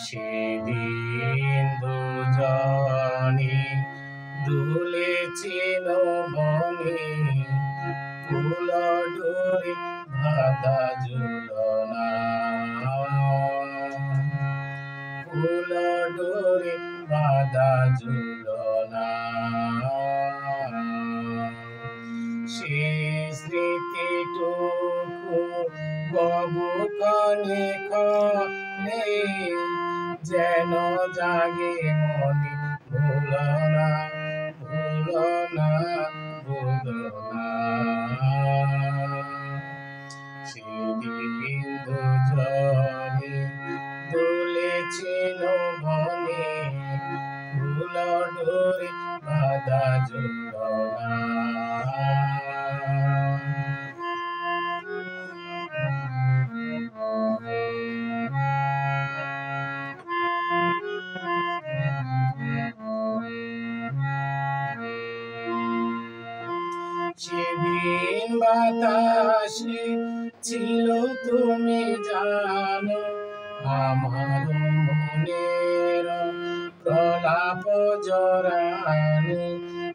সেদিন দুজনে দুলেছিল বনে, ফুল ডোরে বাঁধা ঝুলনা, ফুল ডোরে বাঁধা ঝুলনা। সে স্মৃতিটুকু কবু কানে কানে যেন জাগে মনে, ভুলো না, ভুলো না, ভুলো না। সেদিন দুজনে দুলেছিল বনে, ফুল ডোরে বাঁধা ঝুলনা। সেদিন বাতাসে ছিল তুমি জানো, আমার মনের প্রলাপ জড়ানো।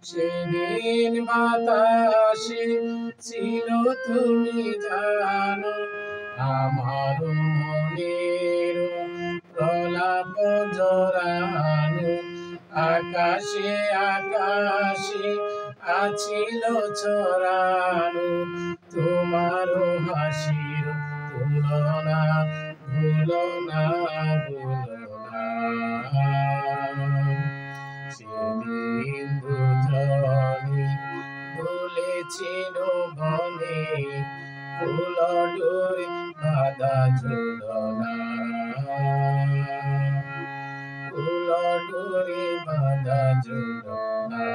সেদিন বাতাসে ছিল তুমি জানো, আমার মনের প্রলাপ জড়ানো। আকাশে আকাশে আছিল ছড়ানো তোমার হাসির তুলনা, ভুলো না, ভুলো না। সেদিন দুজনে দুলেছিল বনে, ফুল ডোরে বাঁধা ঝুলনা, ফুল ডোরে বাঁধা ঝুলনা।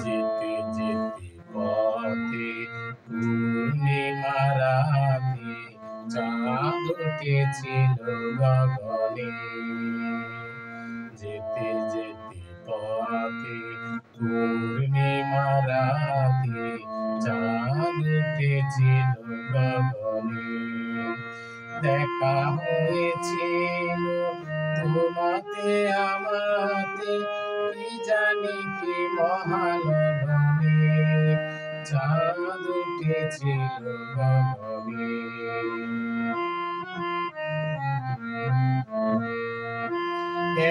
যেতে যেতে পথে পূর্ণিমা রাতে চাঁদ উঠেছিল গগনে। যেতে যেতে পথে পূর্ণিমা রাতে চাঁদ উঠেছিল গগনে। দেখা হয়েছিল তোমাতে আমাতে, কি জানি কি মহালগনে, চাঁদ উঠেছিল গগনে।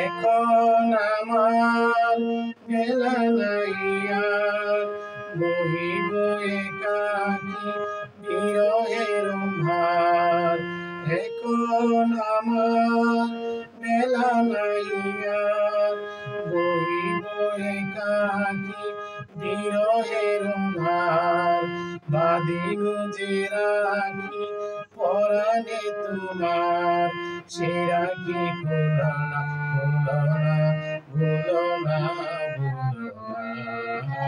এখন আমার বেলা নাই আর, বহিব একাকী বিরহের ভার। এখন আমার বেলা নাই আর, বহিব একাকী বিরহের ভার। বাঁধিব যে রাখি পরাণে তোমার, সে রাখি খুলো না, খুলো না, ভুলো না, ভুলো না।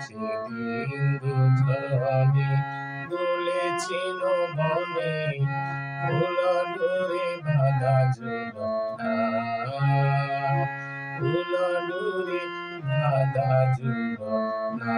সেদিন দুজনে দুলেছিল বনে, ফুল ডোরে বাঁধা ঝুলনা, ফুল ডোরে বাঁধা ঝুলনা।